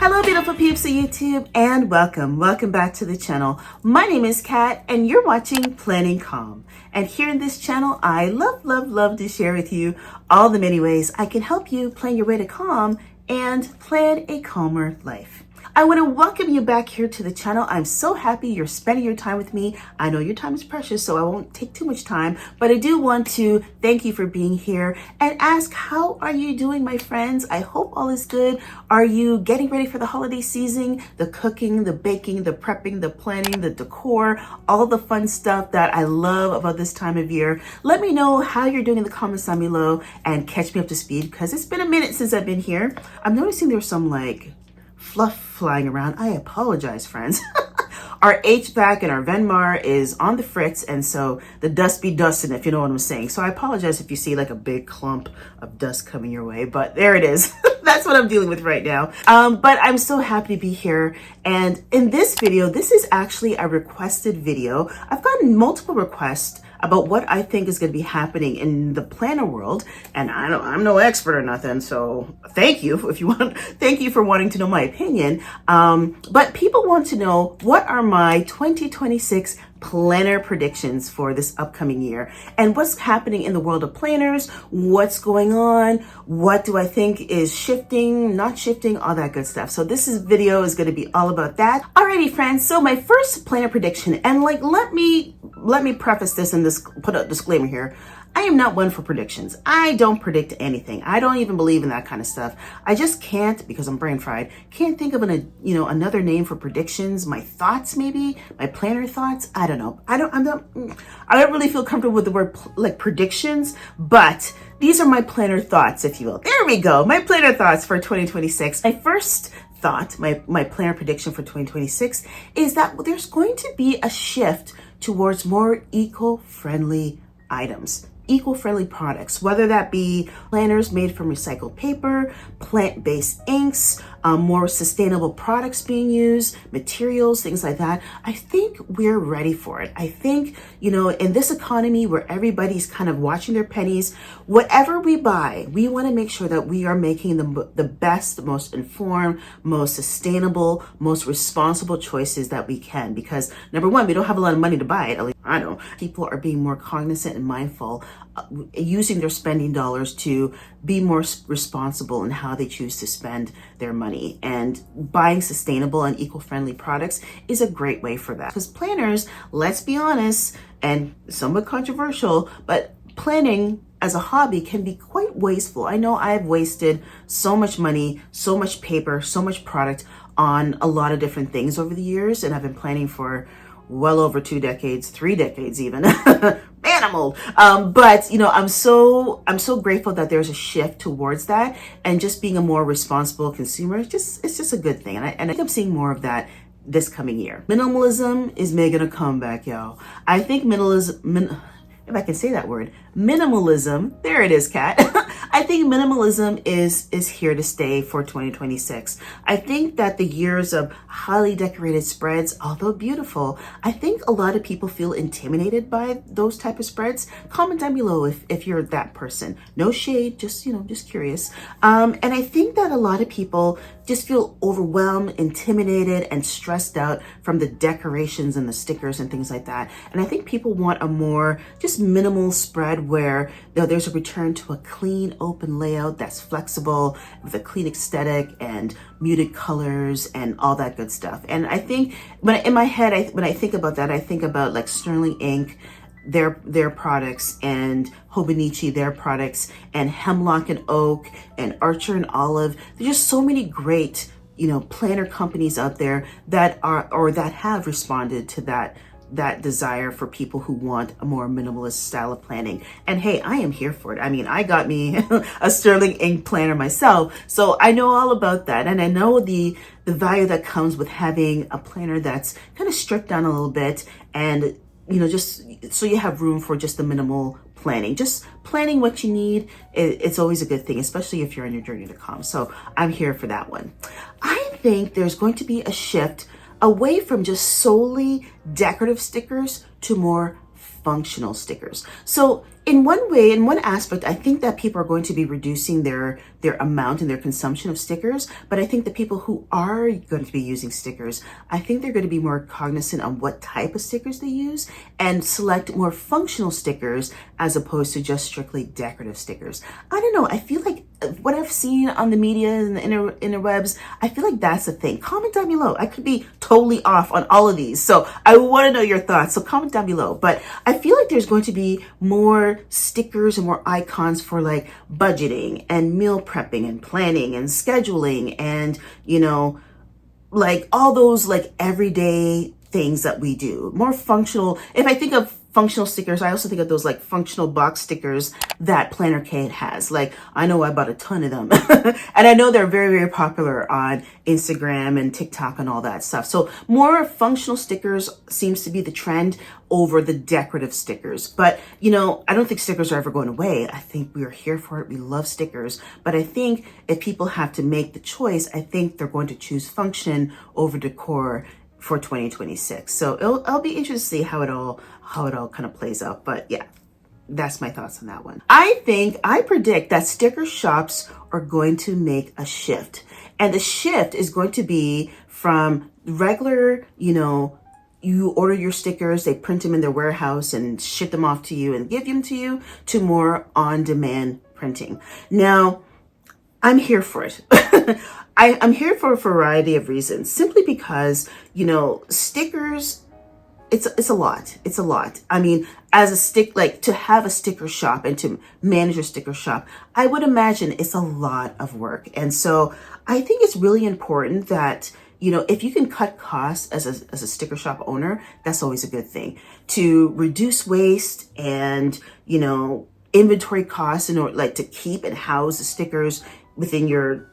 Hello beautiful peeps of YouTube and welcome back to the channel. My name is Kat and you're watching Planning Calm. And here in this channel, I love to share with you all the many ways I can help you plan your way to calm and plan a calmer life. I want to welcome you back here to the channel. I'm so happy you're spending your time with me. I know your time is precious, so I won't take too much time, but I do want to thank you for being here and ask, how are you doing, my friends? I hope all is good. Are you getting ready for the holiday season? The cooking, the baking, the prepping, the planning, the decor, all the fun stuff that I love about this time of year. Let me know how you're doing in the comments down below and catch me up to speed because it's been a minute since I've been here. I'm noticing there's some fluff flying around. I apologize, friends. Our HVAC and our Venmar is on the fritz, and so the dust be dusting, if you know what I'm saying. So I apologize if you see like a big clump of dust coming your way, but there it is. That's what I'm dealing with right now. But I'm so happy to be here. And in this video, this is actually a requested video. I've gotten multiple requests about what I think is going to be happening in the planner world. And I'm no expert or nothing. So thank you thank you for wanting to know my opinion. But people want to know, what are my 2026 planner predictions for this upcoming year and what's happening in the world of planners, what's going on, what do I think is shifting, not shifting, all that good stuff. So this video is going to be all about that. Alrighty, friends. So my first planner prediction, and let me preface this and put a disclaimer here. I am not one for predictions. I don't predict anything. I don't even believe in that kind of stuff. I just can't, because I'm brain fried, can't think of another name for predictions. My thoughts, maybe my planner thoughts. I don't know. I don't really feel comfortable with the word predictions, but these are my planner thoughts, if you will. There we go. My planner thoughts for 2026. My first thought, my planner prediction for 2026 is that there's going to be a shift towards more eco-friendly items, eco-friendly products, whether that be planners made from recycled paper, plant-based inks, more sustainable products being used, materials, things like that. I think we're ready for it. I think, in this economy where everybody's kind of watching their pennies, whatever we buy, we want to make sure that we are making the best, most informed, most sustainable, most responsible choices that we can. Because number one, we don't have a lot of money to buy it. At least I know. People are being more cognizant and mindful, using their spending dollars to be more responsible in how they choose to spend their money. And buying sustainable and eco-friendly products is a great way for that. Because planners, let's be honest, and somewhat controversial, but planning as a hobby can be quite wasteful. I know I've wasted so much money, so much paper, so much product on a lot of different things over the years, and I've been planning for well over 2 decades, 3 decades even. Man, I'm old. But I'm so grateful that there's a shift towards that, and just being a more responsible consumer. It's just a good thing, and I think I'm seeing more of that this coming year. Minimalism is making a comeback, y'all. I think if I can say that word, minimalism. There it is, Kat. I think minimalism is here to stay for 2026. I think that the years of highly decorated spreads, although beautiful, I think a lot of people feel intimidated by those type of spreads. Comment down below if you're that person. No shade, just curious. And I think that a lot of people just feel overwhelmed, intimidated, and stressed out from the decorations and the stickers and things like that. And I think people want a more just minimal spread where there's a return to a clean, open layout that's flexible with a clean aesthetic and muted colors and all that good stuff. And I think when I think about that, I think about like Sterling Ink, their products, and Hobonichi, their products, and Hemlock and Oak and Archer and Olive. There's just so many great, planner companies out there that have responded to that desire for people who want a more minimalist style of planning. And hey, I am here for it. I mean, I got me a Sterling Ink planner myself, so I know all about that. And I know the value that comes with having a planner that's kind of stripped down a little bit, and just so you have room for just the minimal planning. Just planning what you need, it's always a good thing, especially if you're on your journey to calm. So I'm here for that one. I think there's going to be a shift away from just solely decorative stickers to more functional stickers. So in one way, in one aspect, I think that people are going to be reducing their amount and their consumption of stickers. But I think the people who are going to be using stickers, I think they're going to be more cognizant on what type of stickers they use and select more functional stickers as opposed to just strictly decorative stickers. I don't know. I feel like what I've seen on the media and the interwebs, I feel like that's the thing. Comment down below. I could be totally off on all of these. So I want to know your thoughts. So comment down below. But I feel like there's going to be more stickers and more icons for like budgeting and meal prepping and planning and scheduling and, you know, like all those like everyday things that we do. More functional. If I think of functional stickers, I also think of those like functional box stickers that Planner Kate has. Like, I know I bought a ton of them. And I know they're very, very popular on Instagram and TikTok and all that stuff. So more functional stickers seems to be the trend over the decorative stickers. But, you know, I don't think stickers are ever going away. I think we are here for it. We love stickers. But I think if people have to make the choice, I think they're going to choose function over decor for 2026. So it'll be interesting to see how it all kind of plays out. But yeah, that's my thoughts on that one. I predict that sticker shops are going to make a shift. And the shift is going to be from regular, you know, you order your stickers, they print them in their warehouse and ship them off to you and give them to you, to more on-demand printing. Now, I'm here for it. I'm here for a variety of reasons, simply because, you know, stickers, it's a lot. It's a lot. I mean, to have a sticker shop and to manage a sticker shop, I would imagine it's a lot of work. And so I think it's really important that, you know, if you can cut costs as a sticker shop owner, that's always a good thing. To reduce waste and, you know, inventory costs in order like to keep and house the stickers within your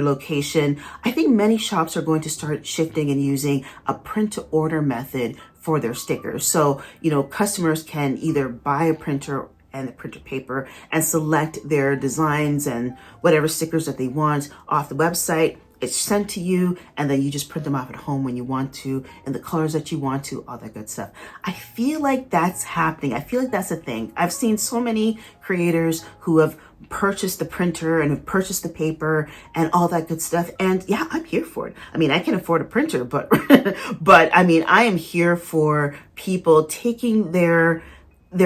location. I think many shops are going to start shifting and using a print to order method for their stickers. So, you know, customers can either buy a printer and the printer paper and select their designs and whatever stickers that they want off the website. It's sent to you, and then you just print them off at home when you want to, in the colors that you want to, all that good stuff. I feel like that's happening. I feel like that's a thing. I've seen so many creators who have purchased the printer and have purchased the paper and all that good stuff. And yeah, I'm here for it. I mean, I can afford a printer, but I mean, I am here for people taking their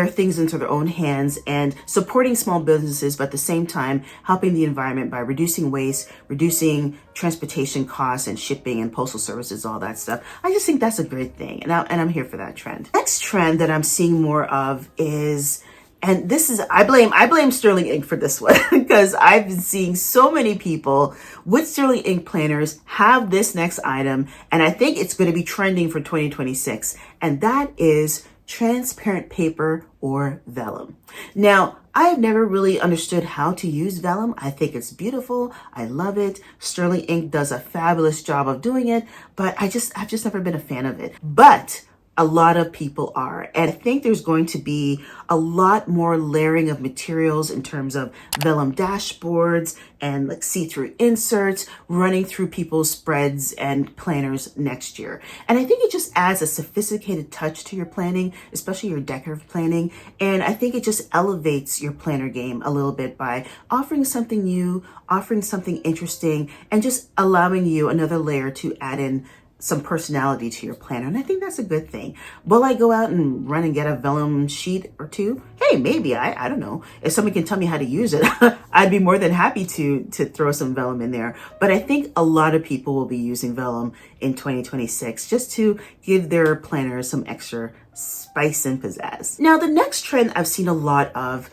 things into their own hands and supporting small businesses, but at the same time, helping the environment by reducing waste, reducing transportation costs and shipping and postal services, all that stuff. I just think that's a great thing. And I'm here for that trend. Next trend that I'm seeing more of is, and this is, I blame Sterling Ink for this one because I've been seeing so many people with Sterling Ink planners have this next item. And I think it's going to be trending for 2026. And that is transparent paper or vellum. Now, I have never really understood how to use vellum. I think it's beautiful. I love it. Sterling Ink does a fabulous job of doing it, but I've just never been a fan of it. But a lot of people are. And I think there's going to be a lot more layering of materials in terms of vellum dashboards and like see-through inserts running through people's spreads and planners next year. And I think it just adds a sophisticated touch to your planning, especially your decorative planning. And I think it just elevates your planner game a little bit by offering something new, offering something interesting, and just allowing you another layer to add in some personality to your planner. And I think that's a good thing. Will I go out and run and get a vellum sheet or two? Hey, maybe. I don't know. If somebody can tell me how to use it, I'd be more than happy to throw some vellum in there. But I think a lot of people will be using vellum in 2026 just to give their planners some extra spice and pizzazz. Now, the next trend I've seen a lot of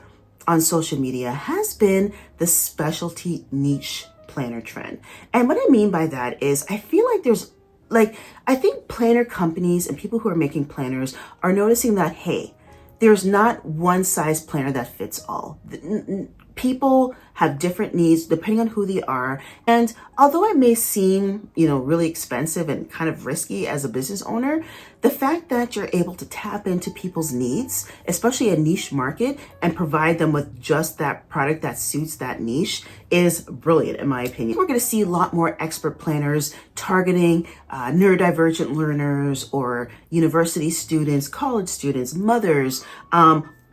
on social media has been the specialty niche planner trend. And what I mean by that is I feel like I think planner companies and people who are making planners are noticing that, hey, there's not one size planner that fits all. people have different needs depending on who they are. And although it may seem, really expensive and kind of risky as a business owner, the fact that you're able to tap into people's needs, especially a niche market, and provide them with just that product that suits that niche is brilliant, in my opinion. We're going to see a lot more expert planners targeting neurodivergent learners or university students, college students, mothers,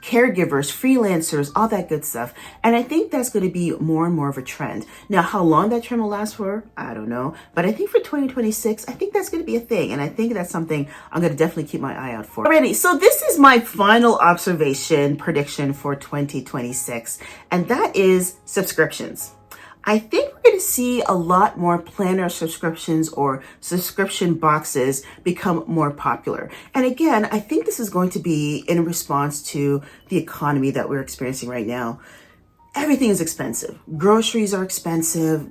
caregivers, freelancers, all that good stuff. And I think that's going to be more and more of a trend. Now, how long that trend will last for, I don't know. But I think for 2026, I think that's going to be a thing. And I think that's something I'm going to definitely keep my eye out for. Alrighty, so this is my final observation prediction for 2026. And that is subscriptions. I think we're going to see a lot more planner subscriptions or subscription boxes become more popular. And again, I think this is going to be in response to the economy that we're experiencing right now. Everything is expensive. Groceries are expensive.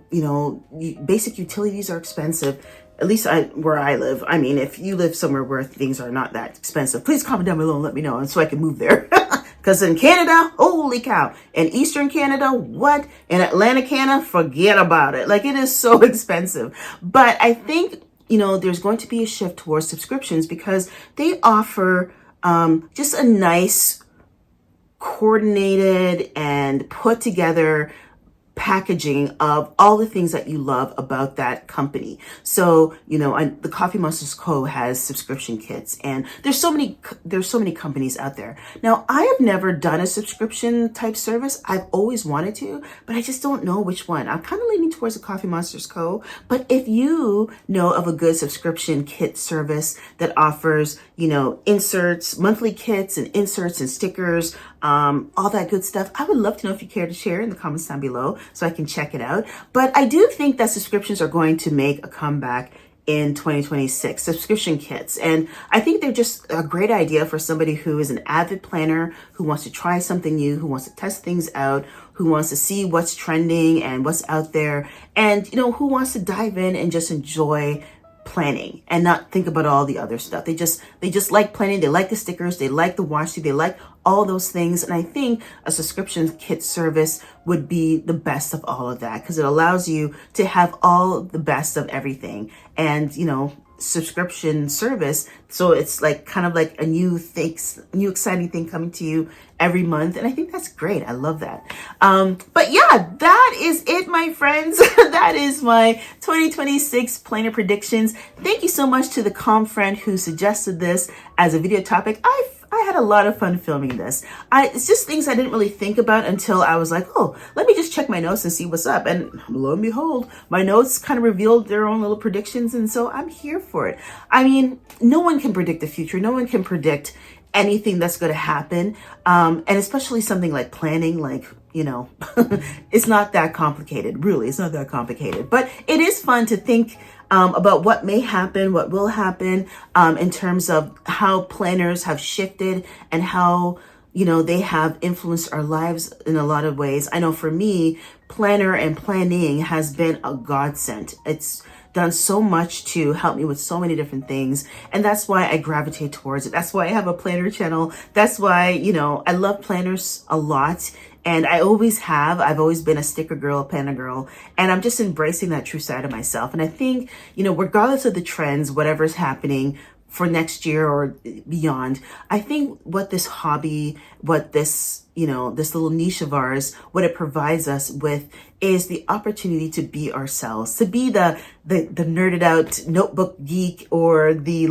Basic utilities are expensive. At least where I live. I mean, if you live somewhere where things are not that expensive, please comment down below and let me know, and so I can move there. Because in Canada, holy cow. In Eastern Canada, what? In Atlantic Canada, forget about it. Like, it is so expensive. But I think, there's going to be a shift towards subscriptions because they offer just a nice, coordinated, and put together packaging of all the things that you love about that company. So, the Coffee Monsters Co. has subscription kits, and there's so many companies out there. Now, I have never done a subscription type service. I've always wanted to, but I just don't know which one. I'm kind of leaning towards the Coffee Monsters Co. But if you know of a good subscription kit service that offers, inserts, monthly kits and inserts and stickers, all that good stuff, I would love to know if you care to share in the comments down below so I can check it out. But I do think that subscriptions are going to make a comeback in 2026, subscription kits. And I think they're just a great idea for somebody who is an avid planner, who wants to try something new, who wants to test things out, who wants to see what's trending and what's out there, and, who wants to dive in and just enjoy planning and not think about all the other stuff. They just like planning. They like the stickers. They like the washi. They like all those things. And I think a subscription kit service would be the best of all of that because it allows you to have all the best of everything. And, subscription service. So it's like kind of like a new exciting thing coming to you every month. And I think that's great. I love that. But yeah, that is it, my friends. That is my 2026 planner predictions. Thank you so much to the calm friend who suggested this as a video topic. I had a lot of fun filming this. It's just things I didn't really think about until I was like, oh, let me just check my notes and see what's up. And lo and behold, my notes kind of revealed their own little predictions. And so I'm here for it. I mean, no one can predict the future. No one can predict anything that's going to happen. And especially something like planning, it's not that complicated. Really, it's not that complicated. But it is fun to think about what may happen, what will happen, in terms of how planners have shifted and how, they have influenced our lives in a lot of ways. I know for me, planner and planning has been a godsend. It's done so much to help me with so many different things. And that's why I gravitate towards it. That's why I have a planner channel. That's why, I love planners a lot. And I always have. I've always been a sticker girl, a planner girl. And I'm just embracing that true side of myself. And I think, regardless of the trends, whatever's happening for next year or beyond, I think what this hobby, what this, this little niche of ours, what it provides us with is the opportunity to be ourselves, to be the nerded out notebook geek or the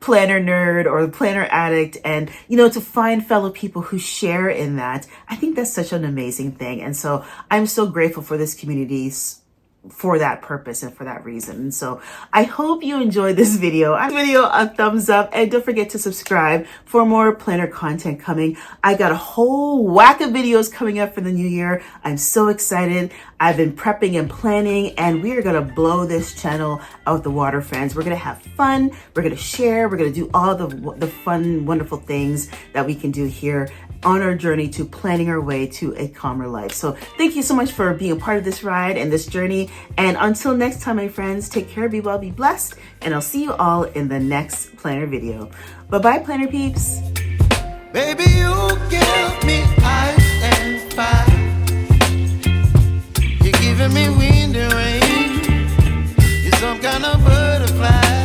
planner nerd or the planner addict, and, to find fellow people who share in that. I think that's such an amazing thing. And so I'm so grateful for this community for that purpose and for that reason. And so I hope you enjoyed this video. A thumbs up, and don't forget to subscribe for more planner content coming. I got a whole whack of videos coming up for the new year. I'm so excited. I've been prepping and planning, and we are going to blow this channel out the water, friends. We're going to have fun. We're going to share. We're going to do all the fun, wonderful things that we can do here on our journey to planning our way to a calmer life. So thank you so much for being a part of this ride and this journey. And until next time, my friends, take care, be well, be blessed, and I'll see you all in the next planner video. Bye-bye, planner peeps. Baby, you give me ice and fire. giving me wind and rain. You're some kind of butterfly.